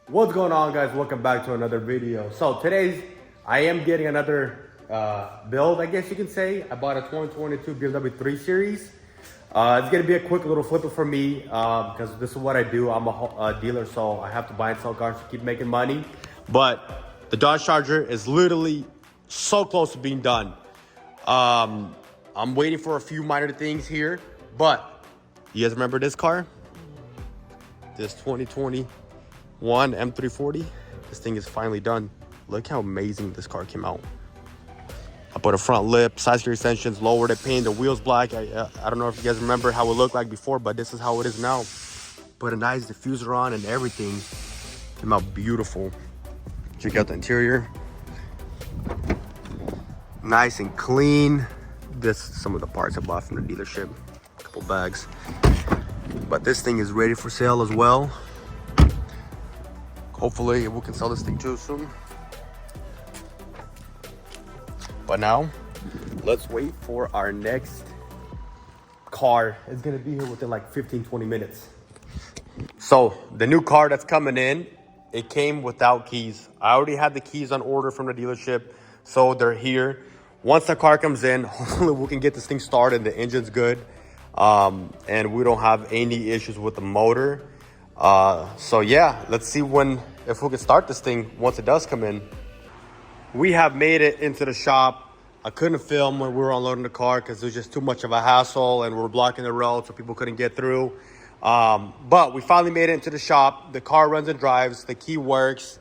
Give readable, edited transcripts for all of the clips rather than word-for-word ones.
What's going on, guys? Welcome back to another video. So I am getting another build, I guess you can say. I bought a 2022 BMW 3 Series. It's gonna be a quick little flipper for me because this is what I do. I'm a dealer, so I have to buy and sell cars to keep making money. But the Dodge Charger is literally so close to being done. I'm waiting for a few minor things here, but you guys remember this car? This 2021 M340. This thing is finally done. Look how amazing this car came out. I put a front lip, side skirt extensions, lowered it, painted the wheels black. I don't know if you guys remember how it looked like before, but this is how it is now. Put a nice diffuser on and everything. Came out beautiful. Check out the interior. Nice and clean. This is some of the parts I bought from the dealership. A couple bags. But this thing is ready for sale as well. Hopefully we can sell this thing too soon. But now, let's wait for our next car. It's gonna be here within like 15-20 minutes. So the new car that's coming in, it came without keys. I already had the keys on order from the dealership, so they're here. Once the car comes in, hopefully we can get this thing started. The engine's good, and we don't have any issues with the motor. So yeah, let's see if we can start this thing once it does come in. We have made it into the shop. I couldn't film when we were unloading the car because it was just too much of a hassle and we were blocking the road so people couldn't get through. But we finally made it into the shop. The car runs and drives, the key works,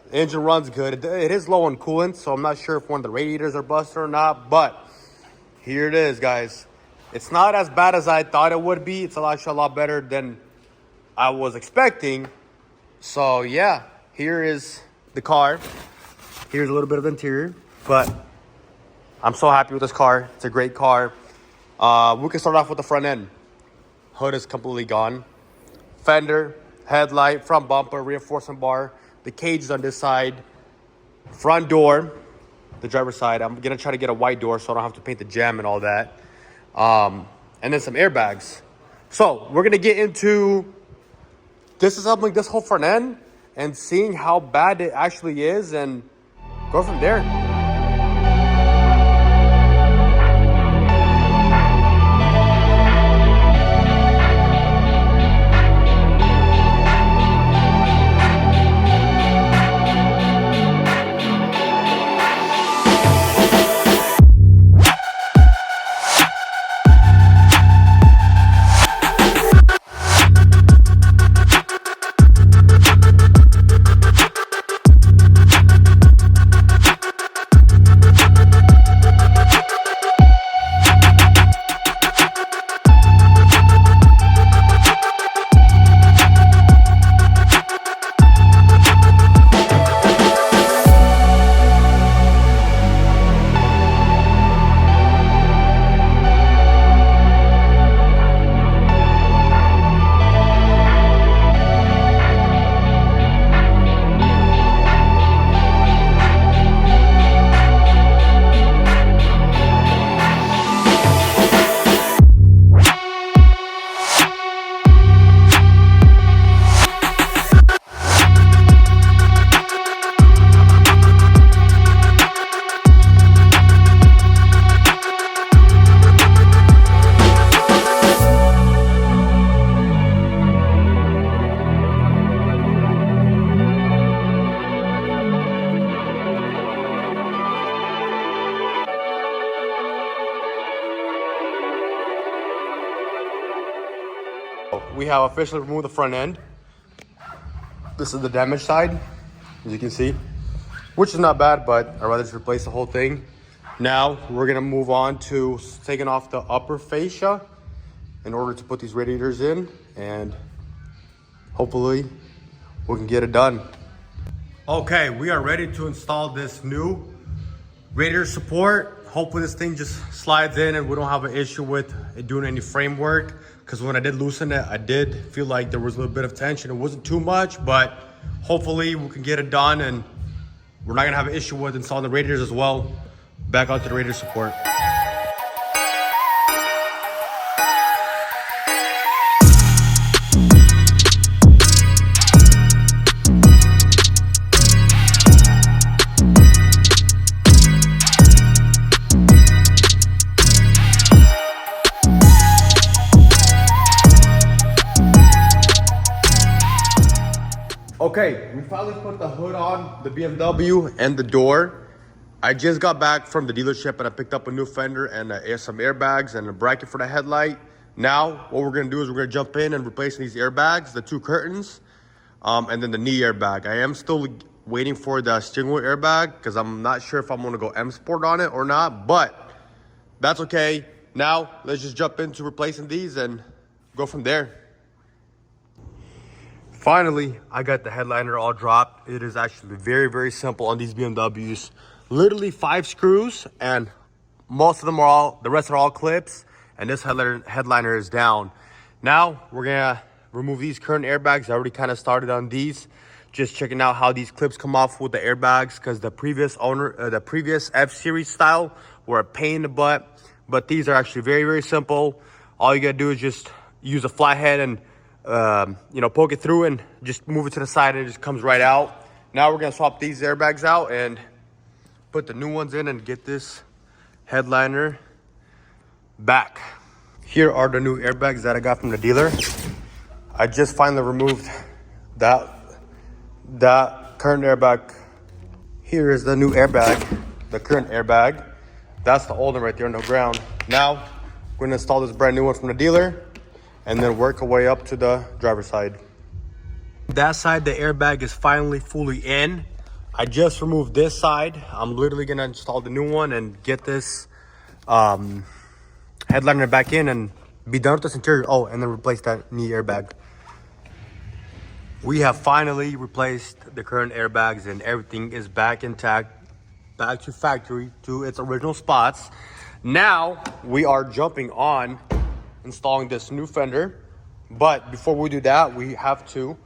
the engine runs good. It is low on coolant, so I'm not sure if one of the radiators are busted or not, but here it is, guys. It's not as bad as I thought it would be. It's actually a lot better than I was expecting. So yeah, here is the car. Here's a little bit of interior, but I'm so happy with this car. It's a great car. We can start off with the front end. Hood is completely gone. Fender, headlight, front bumper, reinforcement bar. The cage is on this side. Front door, the driver's side. I'm gonna try to get a white door so I don't have to paint the gem and all that. And then some airbags. So we're gonna get into disassembling this whole front end and seeing how bad it actually is and go from there. We have officially removed the front end. This is the damaged side, as you can see, which is not bad, but I'd rather just replace the whole thing. Now we're gonna move on to taking off the upper fascia in order to put these radiators in, and hopefully we can get it done. Okay, we are ready to install this new radiator support. Hopefully this thing just slides in and we don't have an issue with it doing any frame work. Because when I did loosen it, I did feel like there was a little bit of tension. It wasn't too much, but hopefully we can get it done and we're not gonna have an issue with installing the radiators as well. Back onto the radiator support. Okay, we finally put the hood on the BMW and the door. I just got back from the dealership and I picked up a new fender and some airbags and a bracket for the headlight. Now, what we're gonna do is we're gonna jump in and replace these airbags, the 2 curtains, and then the knee airbag. I am still waiting for the steering wheel airbag because I'm not sure if I'm gonna go M Sport on it or not, but that's okay. Now, let's just jump into replacing these and go from there. Finally, I got the headliner all dropped. It is actually very, very simple on these BMWs. Literally 5 screws, and the rest are all clips, and this headliner is down. Now, we're gonna remove these current airbags. I already kind of started on these, just checking out how these clips come off with the airbags, because the previous F-Series style were a pain in the butt, but these are actually very, very simple. All you gotta do is just use a flathead and poke it through and just move it to the side and it just comes right out. Now we're gonna swap these airbags out and put the new ones in and get this headliner back. Here are the new airbags that I got from the dealer. I just finally removed that current airbag. Here is the new airbag, the current airbag. That's the old one right there on the ground. Now we're gonna install this brand new one from the dealer and then work our way up to the driver's side. That side, the airbag is finally fully in. I just removed this side. I'm literally gonna install the new one and get this headliner back in and be done with this interior. Oh, and then replace that knee airbag. We have finally replaced the current airbags and everything is back intact, back to factory, to its original spots. Now we are jumping on installing this new fender, but before we do that, we have to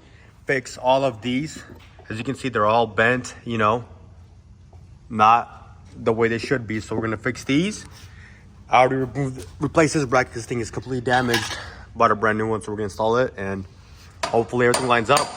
fix all of these. As you can see, they're all bent, not the way they should be. So we're gonna fix these. I already replaced this bracket. This thing is completely damaged. Bought a brand new one, so we're gonna install it and hopefully everything lines up.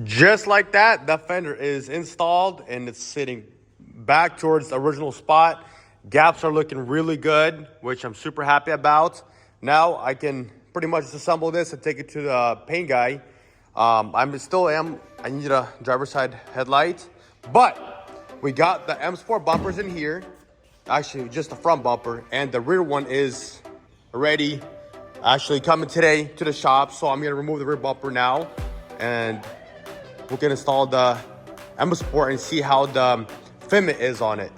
Just like that, the fender is installed and it's sitting back towards the original spot. Gaps are looking really good, which I'm super happy about. Now I can pretty much disassemble this and take it to the paint guy. I need a driver's side headlight, but we got the M Sport bumpers in here. Actually, just the front bumper, and the rear one is already actually coming today to the shop. So I'm gonna remove the rear bumper now, and we can install the M Sport and see how the fitment is on it.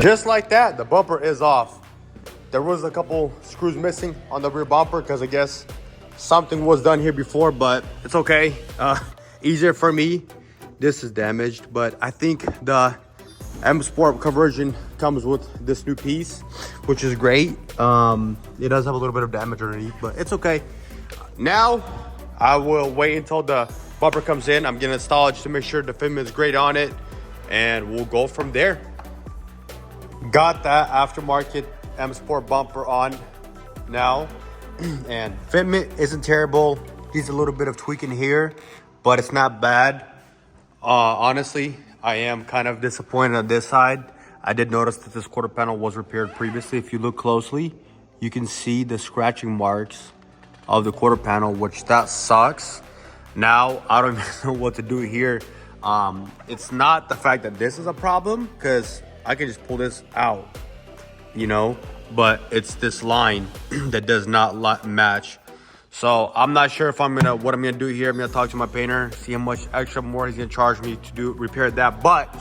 Just like that, the bumper is off. There was a couple screws missing on the rear bumper because I guess something was done here before, but it's okay. Easier for me. This is damaged, but I think the M Sport conversion comes with this new piece, which is great. It does have a little bit of damage underneath, but it's okay. Now, I will wait until the bumper comes in. I'm gonna install it just to make sure the fitment is great on it, and we'll go from there. Got that aftermarket M Sport bumper on now, and fitment isn't terrible. Needs a little bit of tweaking here, but it's not bad. Honestly, I am kind of disappointed on this side. I did notice that this quarter panel was repaired previously. If you look closely, you can see the scratching marks of the quarter panel, which that sucks. Now, I don't even know what to do here. It's not the fact that this is a problem, because I can just pull this out, but it's this line that does not match. So I'm not sure if what I'm gonna do here. I'm gonna talk to my painter, see how much extra more he's gonna charge me to repair that. But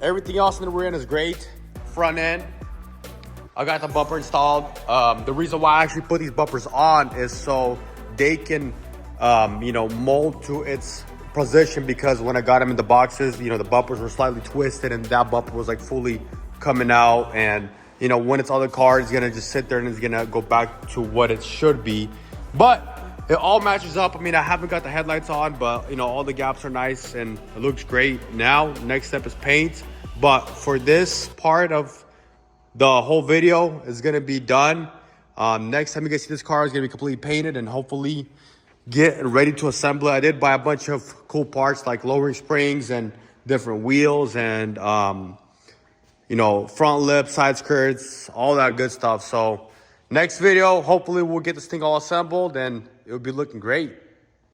everything else in the rear end is great. Front end, I got the bumper installed. The reason why I actually put these bumpers on is so they can, mold to its position, because when I got them in the boxes, the bumpers were slightly twisted and that bumper was like fully coming out, and when it's on the car, it's gonna just sit there and it's gonna go back to what it should be. But it all matches up. I haven't got the headlights on, but all the gaps are nice and it looks great. Now next step is paint, but for this part of the whole video is gonna be done. Next time you guys see this car, is gonna be completely painted and hopefully getting ready to assemble it. I did buy a bunch of cool parts like lowering springs and different wheels and, you know, front lip, side skirts, all that good stuff. So next video, hopefully we'll get this thing all assembled and it'll be looking great.